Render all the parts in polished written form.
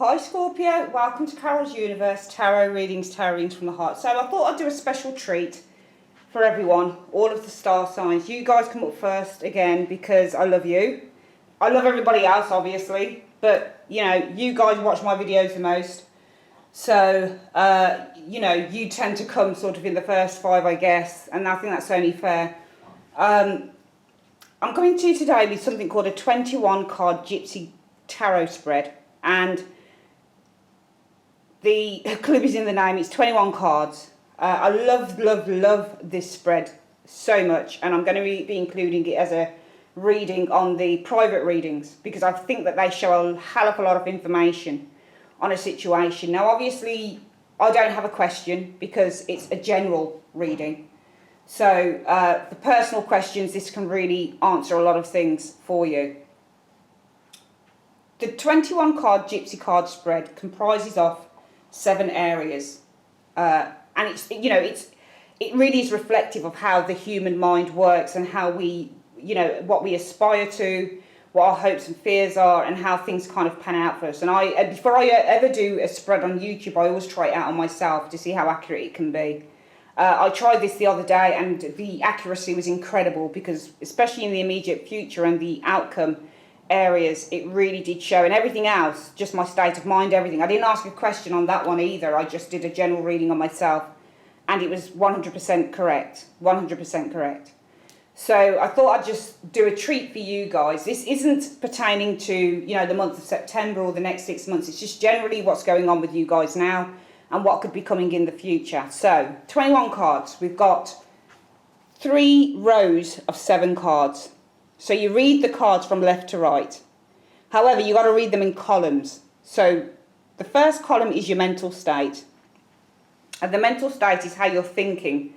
Hi Scorpio, welcome to Carol's Universe, Tarot Readings from the Heart. So I thought I'd do a special treat for everyone, all of the star signs. You guys come up first again because I love you. I love everybody else obviously, but you know, you guys watch my videos the most. So, you know, you tend to come sort of in the first 5 I guess, and I think that's only fair. I'm coming to you today with something called a 21 card Gypsy tarot spread, and the clue is in the name. It's 21 cards. I love this spread so much, and I'm going to be including it as a reading on the private readings because I think that they show a hell of a lot of information on a situation. Now obviously I don't have a question because it's a general reading, so the personal questions, this can really answer a lot of things for you. The 21 card Gypsy card spread comprises of 7 areas, and it's, you know, it really is reflective of how the human mind works and how we, you know, what we aspire to, what our hopes and fears are, and how things kind of pan out for us. And before I ever do a spread on YouTube, I always try it out on myself to see how accurate it can be. I tried this the other day and the accuracy was incredible because, especially in the immediate future and the outcome areas, it really did show, and everything else, just my state of mind, everything. I didn't ask a question on that one either. I just did a general reading on myself, and it was 100% correct. 100% correct. So I thought I'd just do a treat for you guys. This isn't pertaining to, you know, the month of September or the next 6 months. It's just generally what's going on with you guys now and what could be coming in the future. So 21 cards. We've got 3 rows of 7 cards. So you read the cards from left to right. However, you got to read them in columns. So the first column is your mental state. And the mental state is how you're thinking,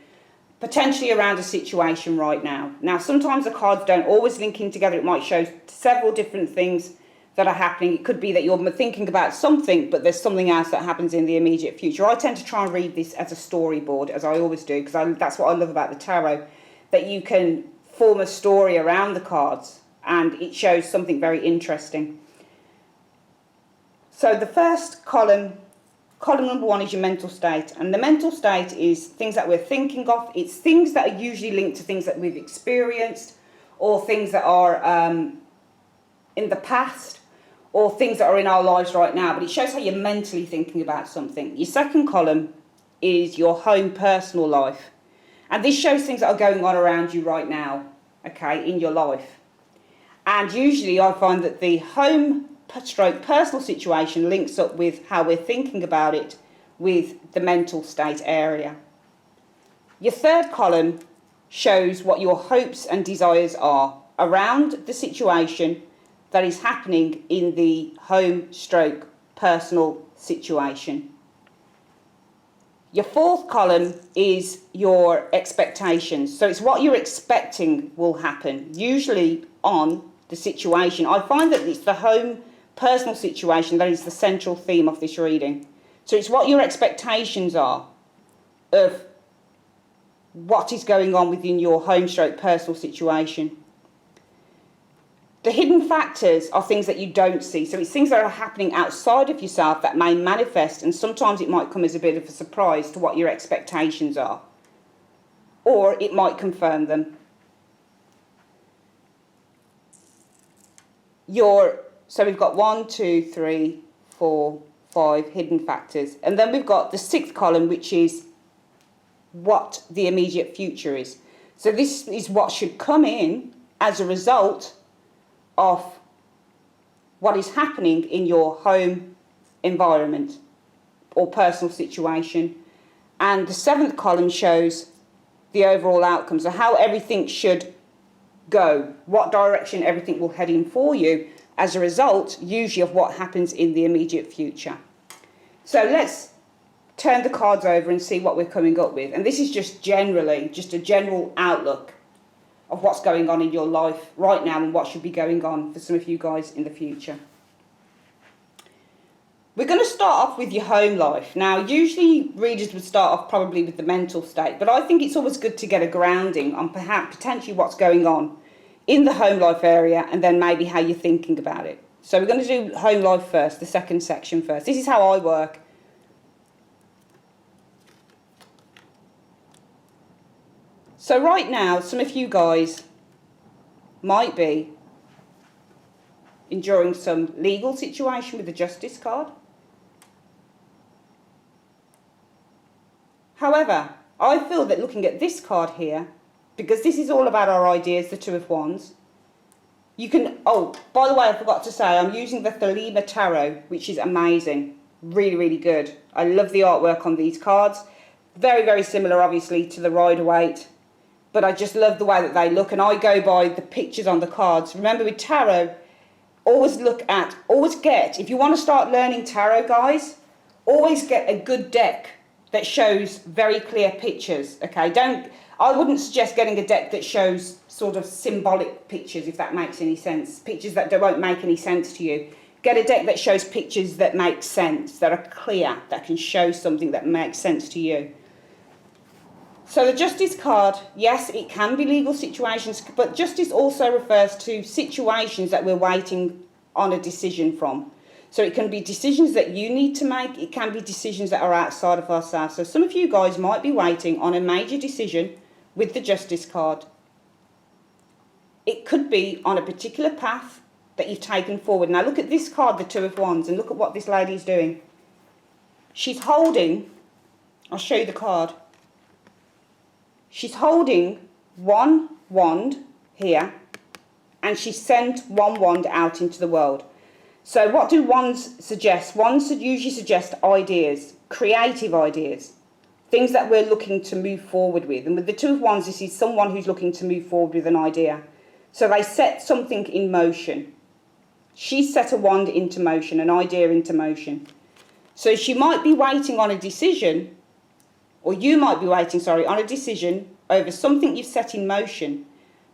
potentially around a situation right now. Now, sometimes the cards don't always link in together. It might show several different things that are happening. It could be that you're thinking about something, but there's something else that happens in the immediate future. I tend to try and read this as a storyboard, as I always do, because that's what I love about the tarot, that you can form a story around the cards and it shows something very interesting. So the first column number 1 is your mental state, and the mental state is things that we're thinking of. It's things that are usually linked to things that we've experienced, or things that are in the past, or things that are in our lives right now, but it shows how you're mentally thinking about something. Your second column is your home personal life. And this shows things that are going on around you right now, okay, in your life. And usually I find that the home stroke personal situation links up with how we're thinking about it with the mental state area. Your third column shows what your hopes and desires are around the situation that is happening in the home stroke personal situation. Your fourth column is your expectations. So it's what you're expecting will happen, usually on the situation. I find that it's the home personal situation that is the central theme of this reading. So it's what your expectations are of what is going on within your home stroke personal situation. The hidden factors are things that you don't see. So it's things that are happening outside of yourself that may manifest, and sometimes it might come as a bit of a surprise to what your expectations are. Or it might confirm them. So we've got 1, 2, 3, 4, 5 hidden factors. And then we've got the 6th column, which is what the immediate future is. So this is what should come in as a result of what is happening in your home environment or personal situation. And the 7th column shows the overall outcome, so how everything should go, what direction everything will head in for you as a result, usually, of what happens in the immediate future. So let's turn the cards over and see what we're coming up with. And this is just generally, just a general outlook of what's going on in your life right now and what should be going on for some of you guys in the future. We're going to start off with your home life. Now, usually readers would start off probably with the mental state, but I think it's always good to get a grounding on perhaps potentially what's going on in the home life area and then maybe how you're thinking about it. So we're going to do home life first, the second section first. This is how I work. So right now, some of you guys might be enduring some legal situation with the Justice card. However, I feel that looking at this card here, because this is all about our ideas, the Two of Wands, you can, oh, by the way, I forgot to say, I'm using the Thelema Tarot, which is amazing. Really, really good. I love the artwork on these cards. Very, very similar, obviously, to the Rider-Waite. But I just love the way that they look, and I go by the pictures on the cards. Remember, with tarot, always get, if you want to start learning tarot, guys, always get a good deck that shows very clear pictures, okay? I wouldn't suggest getting a deck that shows sort of symbolic pictures, if that makes any sense. Pictures that won't make any sense to you. Get a deck that shows pictures that make sense, that are clear, that can show something that makes sense to you. So the Justice card, yes, it can be legal situations, but Justice also refers to situations that we're waiting on a decision from. So it can be decisions that you need to make, it can be decisions that are outside of ourselves. So some of you guys might be waiting on a major decision with the Justice card. It could be on a particular path that you've taken forward. Now look at this card, the Two of Wands, and look at what this lady is doing. She's holding, I'll show you the card. She's holding one wand here, and she sent one wand out into the world. So what do wands suggest? Wands usually suggest ideas, creative ideas, things that we're looking to move forward with. And with the Two of Wands, this is someone who's looking to move forward with an idea. So they set something in motion. She set a wand into motion, an idea into motion. So she might be waiting on a decision, or you might be waiting, on a decision over something you've set in motion,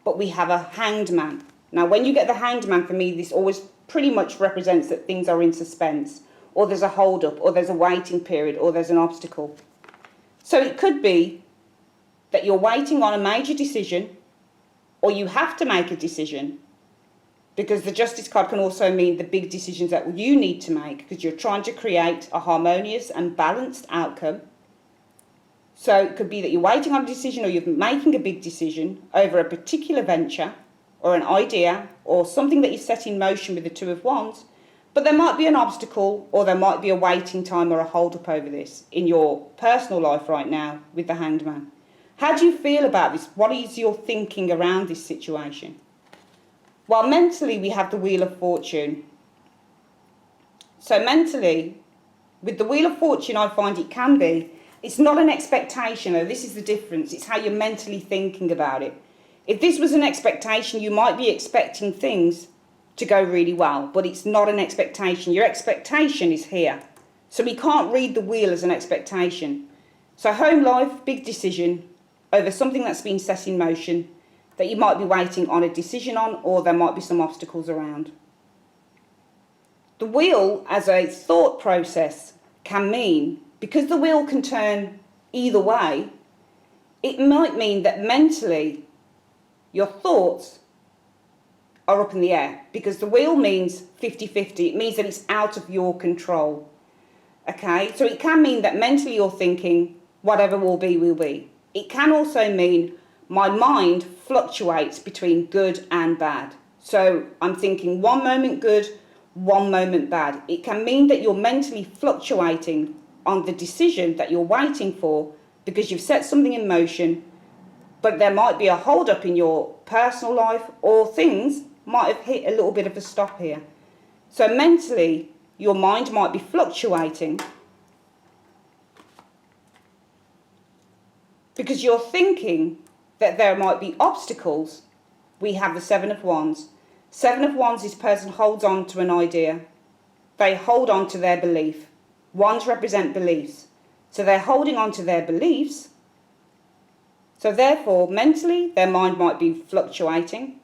but we have a Hanged Man. Now, when you get the Hanged Man, for me, this always pretty much represents that things are in suspense, or there's a hold-up, or there's a waiting period, or there's an obstacle. So it could be that you're waiting on a major decision, or you have to make a decision, because the Justice card can also mean the big decisions that you need to make, because you're trying to create a harmonious and balanced outcome. So it could be that you're waiting on a decision, or you're making a big decision over a particular venture or an idea or something that you set in motion with the Two of Wands, but there might be an obstacle, or there might be a waiting time or a hold-up over this in your personal life right now with the Hanged Man. How do you feel about this? What is your thinking around this situation? Well, mentally, we have the Wheel of Fortune. So mentally, with the Wheel of Fortune, I find it can be, it's not an expectation, though. This is the difference. It's how you're mentally thinking about it. If this was an expectation, you might be expecting things to go really well, but it's not an expectation. Your expectation is here. So we can't read the wheel as an expectation. So home life, big decision over something that's been set in motion that you might be waiting on a decision on, or there might be some obstacles around. The wheel as a thought process can mean, because the wheel can turn either way, it might mean that mentally your thoughts are up in the air, because the wheel means 50-50. It means that it's out of your control. Okay, so it can mean that mentally you're thinking whatever will be, will be. It can also mean my mind fluctuates between good and bad. So I'm thinking one moment good, one moment bad. It can mean that you're mentally fluctuating on the decision that you're waiting for, because you've set something in motion, but there might be a hold up in your personal life, or things might have hit a little bit of a stop here. So mentally, your mind might be fluctuating because you're thinking that there might be obstacles. We have the Seven of Wands. Seven of Wands, this person holds on to an idea. They hold on to their belief. Wands represent beliefs. So they're holding on to their beliefs. So therefore, mentally, their mind might be fluctuating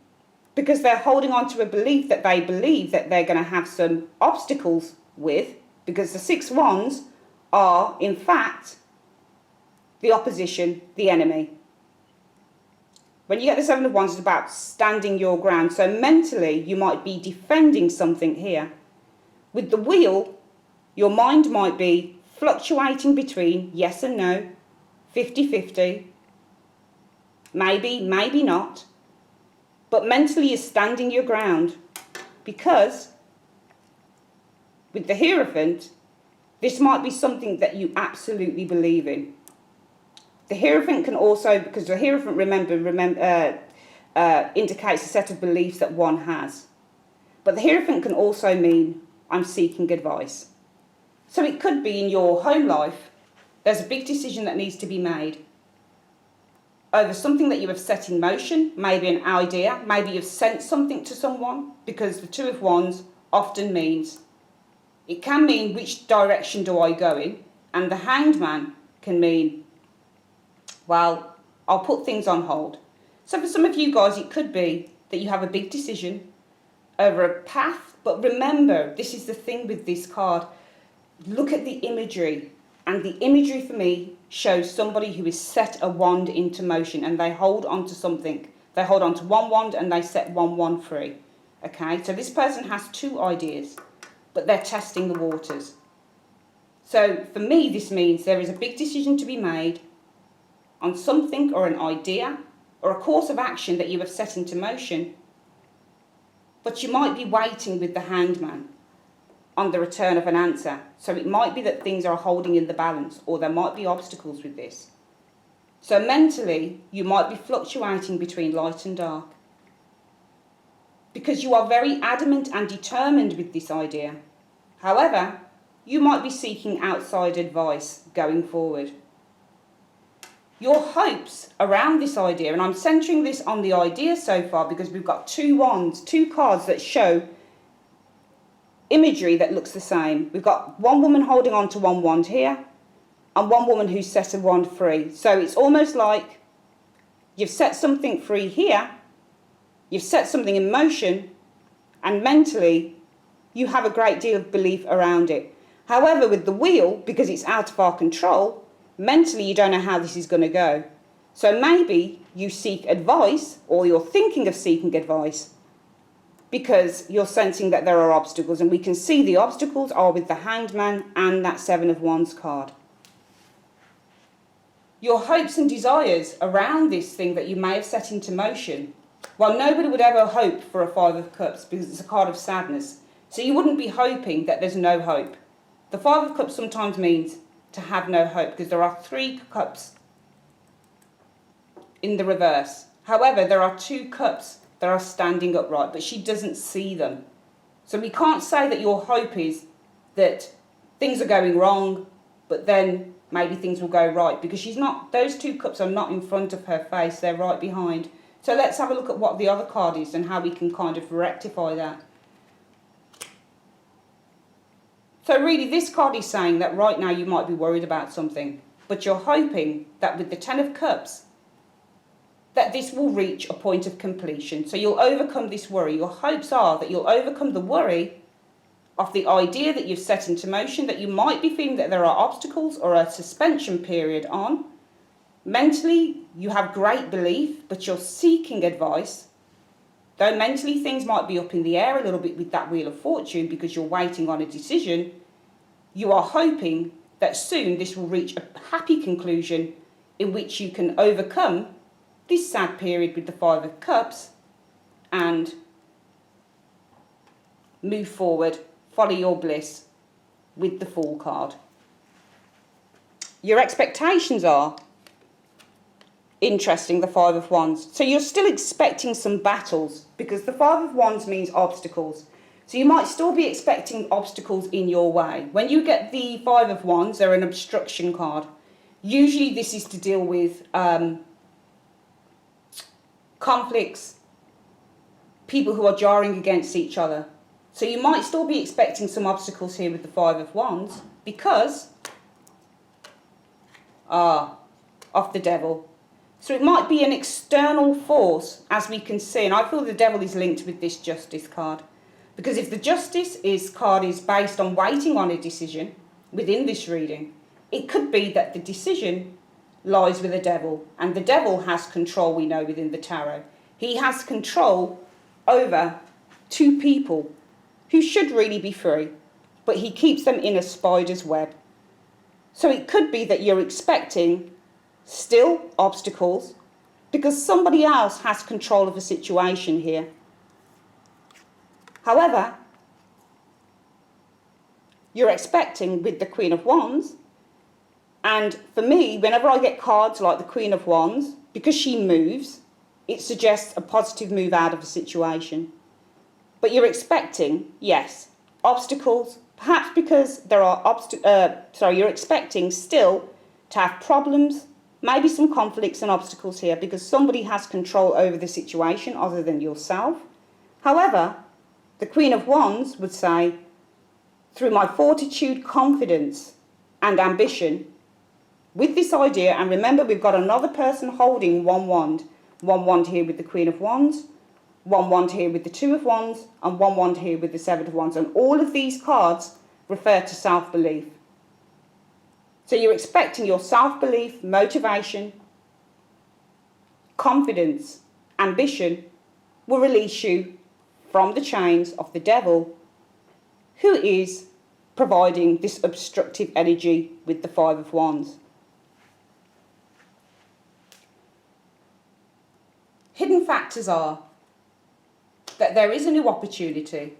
because they're holding on to a belief that they believe that they're going to have some obstacles with, because the Six Wands are, in fact, the opposition, the enemy. When you get the Seven of Wands, it's about standing your ground. So mentally, you might be defending something here. With the Wheel, your mind might be fluctuating between yes and no, 50-50, maybe, maybe not. But mentally, you're standing your ground because with the Hierophant, this might be something that you absolutely believe in. The Hierophant can also, because the Hierophant, indicates a set of beliefs that one has. But the Hierophant can also mean, I'm seeking advice. So it could be in your home life, there's a big decision that needs to be made over something that you have set in motion, maybe an idea, maybe you've sent something to someone, because the Two of Wands often means, it can mean which direction do I go in, and the Hanged Man can mean, well, I'll put things on hold. So for some of you guys, it could be that you have a big decision over a path, but remember, this is the thing with this card, look at the imagery, and the imagery for me shows somebody who has set a wand into motion and they hold on to something. They hold on to one wand and they set one wand free. Okay, so this person has two ideas, but they're testing the waters. So for me, this means there is a big decision to be made on something or an idea or a course of action that you have set into motion, but you might be waiting with the Hanged Man on the return of an answer. So it might be that things are holding in the balance, or there might be obstacles with this. So mentally, you might be fluctuating between light and dark because you are very adamant and determined with this idea. However, you might be seeking outside advice going forward. Your hopes around this idea, and I'm centering this on the idea so far because we've got two wands, two cards that show imagery that looks the same. We've got one woman holding on to one wand here and one woman who's set a wand free. So it's almost like you've set something free here, you've set something in motion, and mentally you have a great deal of belief around it. However, with the Wheel, because it's out of our control, mentally you don't know how this is going to go. So maybe you seek advice, or you're thinking of seeking advice, because you're sensing that there are obstacles, and we can see the obstacles are with the Hanged Man and that Seven of Wands card. Your hopes and desires around this thing that you may have set into motion, well, nobody would ever hope for a Five of Cups because it's a card of sadness. So you wouldn't be hoping that there's no hope. The Five of Cups sometimes means to have no hope because there are three cups in the reverse. However, there are two cups that are standing upright, but she doesn't see them. So we can't say that your hope is that things are going wrong, but then maybe things will go right, because she's not, those two cups are not in front of her face, they're right behind. So let's have a look at what the other card is and how we can kind of rectify that. So really this card is saying that right now you might be worried about something, but you're hoping that with the Ten of Cups, that this will reach a point of completion. So you'll overcome this worry. Your hopes are that you'll overcome the worry of the idea that you've set into motion, that you might be feeling that there are obstacles or a suspension period on. Mentally, you have great belief, but you're seeking advice. Though mentally things might be up in the air a little bit with that Wheel of Fortune because you're waiting on a decision, you are hoping that soon this will reach a happy conclusion in which you can overcome this sad period with the Five of Cups and move forward, follow your bliss with the Fool card. Your expectations are interesting, the Five of Wands. So you're still expecting some battles because the Five of Wands means obstacles. So you might still be expecting obstacles in your way. When you get the Five of Wands, they're an obstruction card. Usually this is to deal with conflicts, people who are jarring against each other. So you might still be expecting some obstacles here with the Five of Wands because of the Devil. So it might be an external force, as we can see, and I feel the Devil is linked with this Justice card. Because if the Justice card is based on waiting on a decision within this reading, it could be that the decision lies with the devil, and the devil has control, we know, within the tarot. He has control over two people who should really be free, but he keeps them in a spider's web. So it could be that you're expecting still obstacles because somebody else has control of the situation here. However, you're expecting with the Queen of Wands, and for me, whenever I get cards like the Queen of Wands, because she moves, it suggests a positive move out of a situation. But you're expecting, yes, obstacles, perhaps because there are you're expecting still to have problems, maybe some conflicts and obstacles here because somebody has control over the situation other than yourself. However, the Queen of Wands would say, through my fortitude, confidence and ambition, with this idea, and remember we've got another person holding one wand here with the Queen of Wands, one wand here with the Two of Wands, and one wand here with the Seven of Wands. And all of these cards refer to self-belief. So you're expecting your self-belief, motivation, confidence, ambition will release you from the chains of the devil, who is providing this obstructive energy with the Five of Wands. Hidden factors are that there is a new opportunity.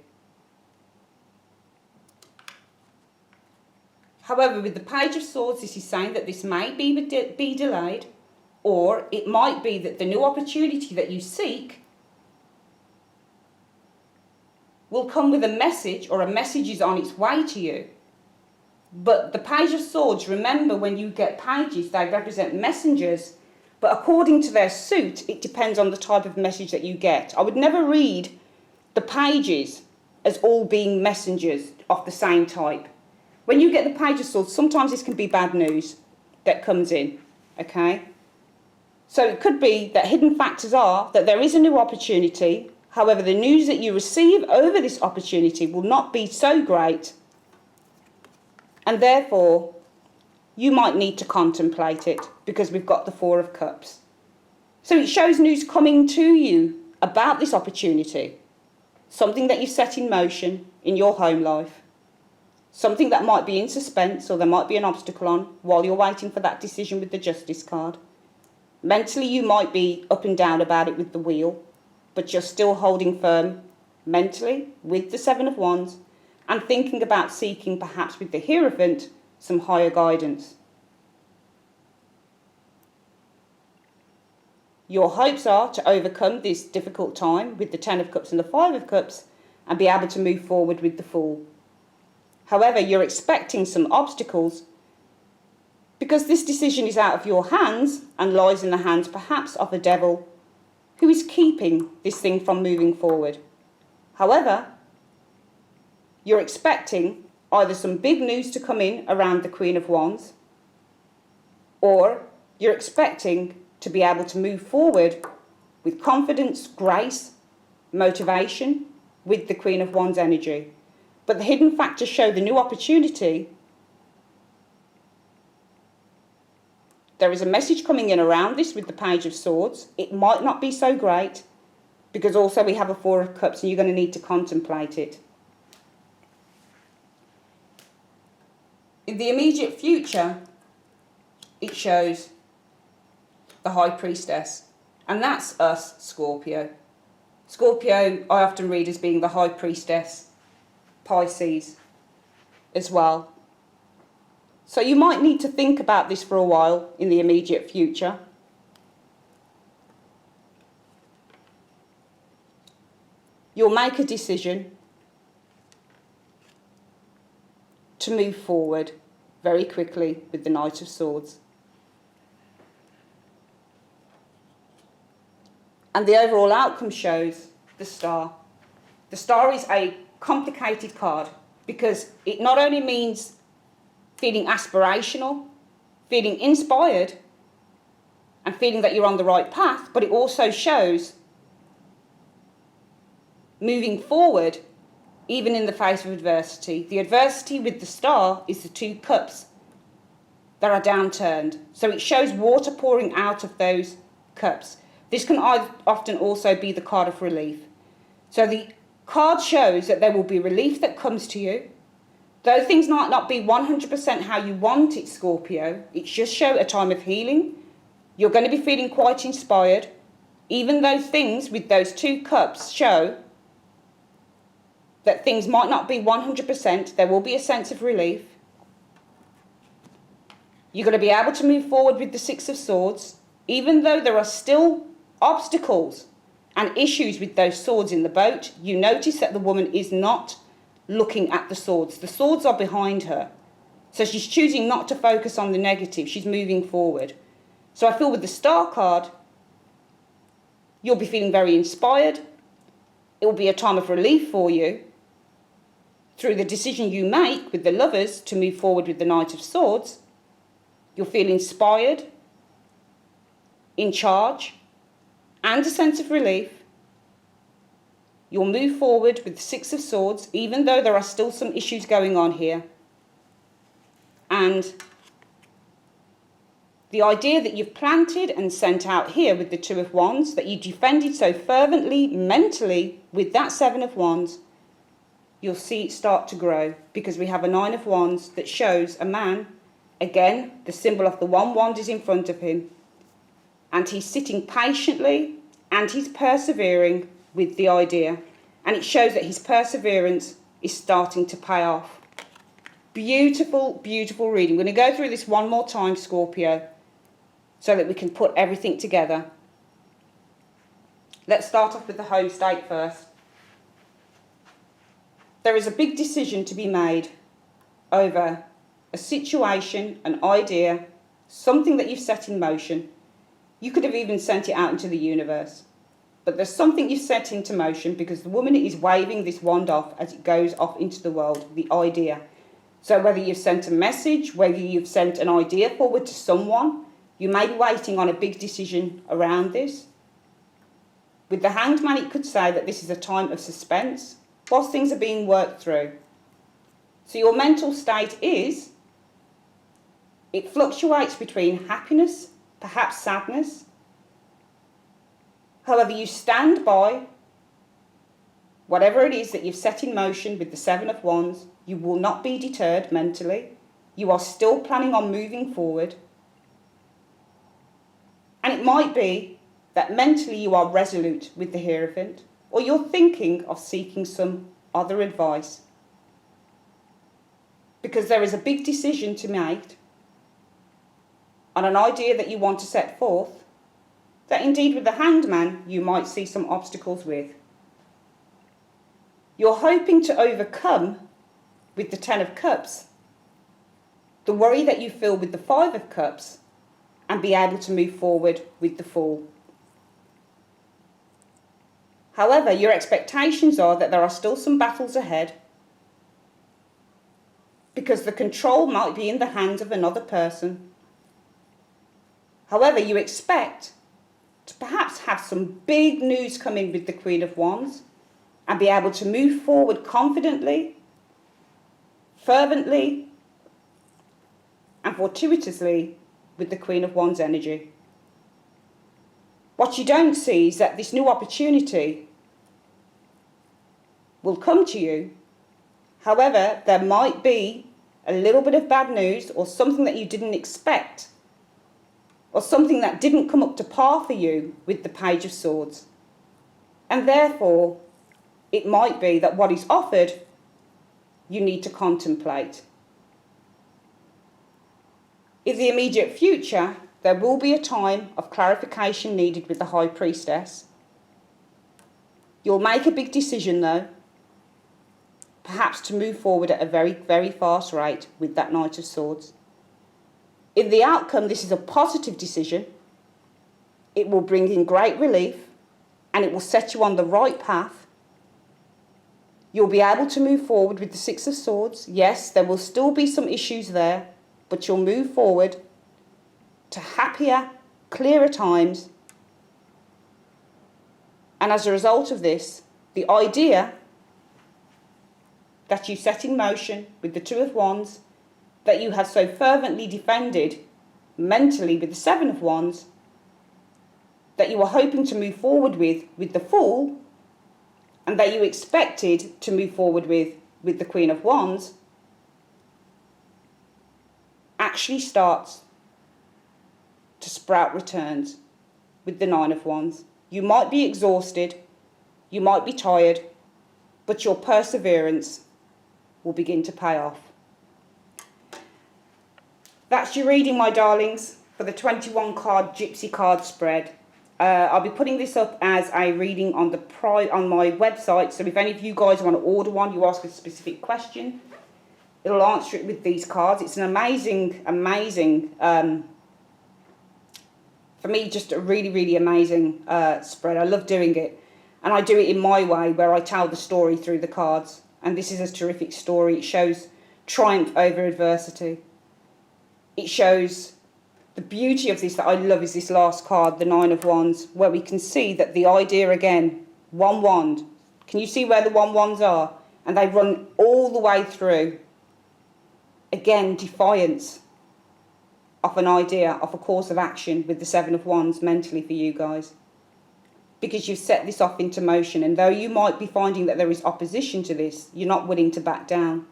However, with the Page of Swords, this is saying that this may be delayed, or it might be that the new opportunity that you seek will come with a message, or a message is on its way to you. But the Page of Swords, remember when you get pages, they represent messengers, but according to their suit, it depends on the type of message that you get. I would never read the pages as all being messengers of the same type. When you get the Page of Swords, sometimes this can be bad news that comes in, okay? So it could be that hidden factors are that there is a new opportunity. However, the news that you receive over this opportunity will not be so great, and therefore you might need to contemplate it because we've got the Four of Cups. So it shows news coming to you about this opportunity, something that you've set in motion in your home life, something that might be in suspense or there might be an obstacle on while you're waiting for that decision with the Justice card. Mentally, you might be up and down about it with the Wheel, but you're still holding firm mentally with the Seven of Wands and thinking about seeking, perhaps with the Hierophant, some higher guidance. Your hopes are to overcome this difficult time with the Ten of Cups and the Five of Cups and be able to move forward with the Fool. However, you're expecting some obstacles because this decision is out of your hands and lies in the hands perhaps of the devil, who is keeping this thing from moving forward. However, you're expecting either some big news to come in around the Queen of Wands, or you're expecting to be able to move forward with confidence, grace, motivation with the Queen of Wands energy. But the hidden factors show the new opportunity. There is a message coming in around this with the Page of Swords. It might not be so great because also we have a Four of Cups and you're going to need to contemplate it. In the immediate future, it shows the High Priestess, and that's us, Scorpio. Scorpio, I often read as being the High Priestess, Pisces as well. So you might need to think about this for a while in the immediate future. You'll make a decision to move forward very quickly with the Knight of Swords. And the overall outcome shows the Star. The Star is a complicated card because it not only means feeling aspirational, feeling inspired, and feeling that you're on the right path, but it also shows moving forward even in the face of adversity. The adversity with the Star is the Two Cups. that are downturned. So it shows water pouring out of those cups. This can often also be the card of relief. So the card shows that there will be relief that comes to you. Though things might not be 100% how you want it, Scorpio, it just shows a time of healing. You're going to be feeling quite inspired. Even though things with those two cups show that things might not be 100%, there will be a sense of relief. You're going to be able to move forward with the Six of Swords, even though there are still obstacles and issues with those swords in the boat. You notice that the woman is not looking at the swords. The swords are behind her. So she's choosing not to focus on the negative. She's moving forward. So I feel with the Star card, you'll be feeling very inspired. It will be a time of relief for you through the decision you make with the Lovers to move forward with the Knight of Swords. You'll feel inspired, in charge, and a sense of relief. You'll move forward with the Six of Swords, even though there are still some issues going on here. And the idea that you've planted and sent out here with the Two of Wands, that you defended so fervently, mentally, with that Seven of Wands, you'll see it start to grow, because we have a Nine of Wands that shows a man. Again, the symbol of the one wand is in front of him, and he's sitting patiently and he's persevering with the idea, and it shows that his perseverance is starting to pay off. Beautiful, beautiful reading. We're going to go through this one more time, Scorpio, so that we can put everything together. Let's start off with the home state first. There is a big decision to be made over a situation, an idea, something that you've set in motion. You could have even sent it out into the universe. But there's something you've set into motion, because the woman is waving this wand off as it goes off into the world, the idea. So whether you've sent a message, whether you've sent an idea forward to someone, you may be waiting on a big decision around this. With the Hanged Man, it could say that this is a time of suspense whilst things are being worked through. So your mental state is, it fluctuates between happiness, perhaps sadness. However, you stand by whatever it is that you've set in motion with the Seven of Wands. You will not be deterred mentally. You are still planning on moving forward. And it might be that mentally you are resolute with the Hierophant, or you're thinking of seeking some other advice. Because there is a big decision to make on an idea that you want to set forth, that indeed with the Hanged Man you might see some obstacles with. You're hoping to overcome with the Ten of Cups the worry that you feel with the Five of Cups, and be able to move forward with the Fool. However, your expectations are that there are still some battles ahead, because the control might be in the hands of another person. However, you expect to perhaps have some big news come in with the Queen of Wands, and be able to move forward confidently, fervently, and fortuitously with the Queen of Wands energy. What you don't see is that this new opportunity will come to you. However, there might be a little bit of bad news, or something that you didn't expect, or something that didn't come up to par for you with the Page of Swords. And therefore, it might be that what is offered, you need to contemplate. In the immediate future, there will be a time of clarification needed with the High Priestess. You'll make a big decision though, perhaps to move forward at a very, very fast rate with that Knight of Swords. In the outcome, this is a positive decision. It will bring in great relief, and it will set you on the right path. You'll be able to move forward with the Six of Swords. Yes, there will still be some issues there, but you'll move forward to happier, clearer times. And as a result of this, the idea that you set in motion with the Two of Wands, that you have so fervently defended mentally with the Seven of Wands, that you were hoping to move forward with the Fool, and that you expected to move forward with the Queen of Wands, actually starts to sprout returns with the Nine of Wands. You might be exhausted, you might be tired, but your perseverance will begin to pay off. That's your reading, my darlings, for the 21 card Gypsy card spread. I'll be putting this up as a reading on my website, so if any of you guys want to order one, you ask a specific question, it'll answer it with these cards. It's an amazing, for me, just a really, really amazing spread. I love doing it, and I do it in my way, where I tell the story through the cards, and this is a terrific story. It shows triumph over adversity. It shows the beauty of this that I love is this last card, the Nine of Wands, where we can see that the idea again, one wand. Can you see where the one wands are? And they run all the way through. Again, defiance of an idea, of a course of action with the Seven of Wands mentally for you guys. Because you've set this off into motion, and though you might be finding that there is opposition to this, you're not willing to back down.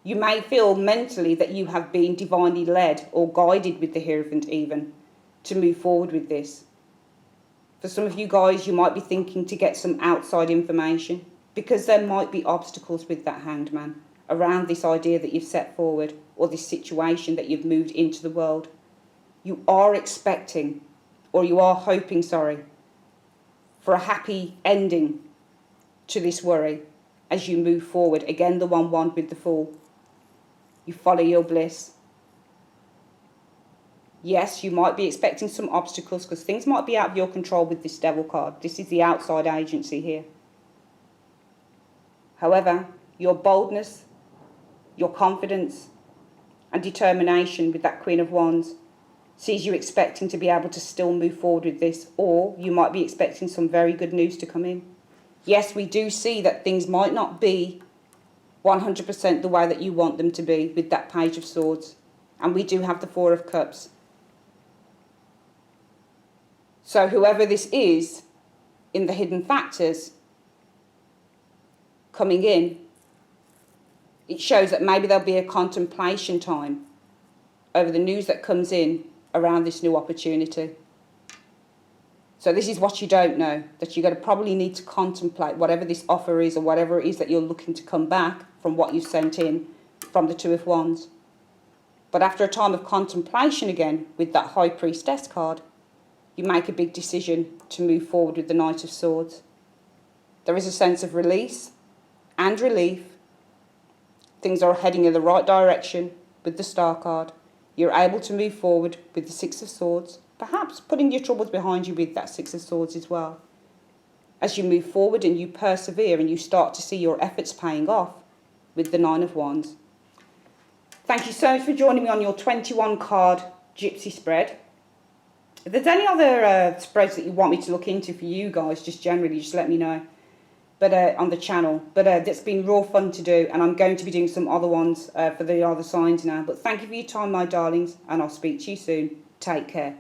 You may feel mentally that you have been divinely led or guided with the Hierophant even to move forward with this. For some of you guys, you might be thinking to get some outside information, because there might be obstacles with that Hanged Man around this idea that you've set forward, or this situation that you've moved into the world. You are expecting, or you are hoping, sorry, for a happy ending to this worry as you move forward. Again, the one wand with the Fool. You follow your bliss. Yes, you might be expecting some obstacles, because things might be out of your control with this Devil card. This is the outside agency here. However, your boldness, your confidence and determination with that Queen of Wands sees you expecting to be able to still move forward with this, or you might be expecting some very good news to come in. Yes, we do see that things might not be 100% the way that you want them to be with that Page of Swords, and we do have the Four of Cups. So whoever this is in the hidden factors coming in, it shows that maybe there'll be a contemplation time over the news that comes in around this new opportunity. So this is what you don't know, that you're going to probably need to contemplate whatever this offer is, or whatever it is that you're looking to come back from what you've sent in from the Two of Wands. But after a time of contemplation again with that High Priestess card, you make a big decision to move forward with the Knight of Swords. There is a sense of release and relief. Things are heading in the right direction with the Star card. You're able to move forward with the Six of Swords, perhaps putting your troubles behind you with that Six of Swords as well. As you move forward and you persevere and you start to see your efforts paying off with the Nine of Wands. Thank you so much for joining me on your 21 card Gypsy spread. If there's any other spreads that you want me to look into for you guys, just generally, just let me know. But on the channel. But it's been real fun to do, and I'm going to be doing some other ones for the other signs now. But thank you for your time, my darlings, and I'll speak to you soon. Take care.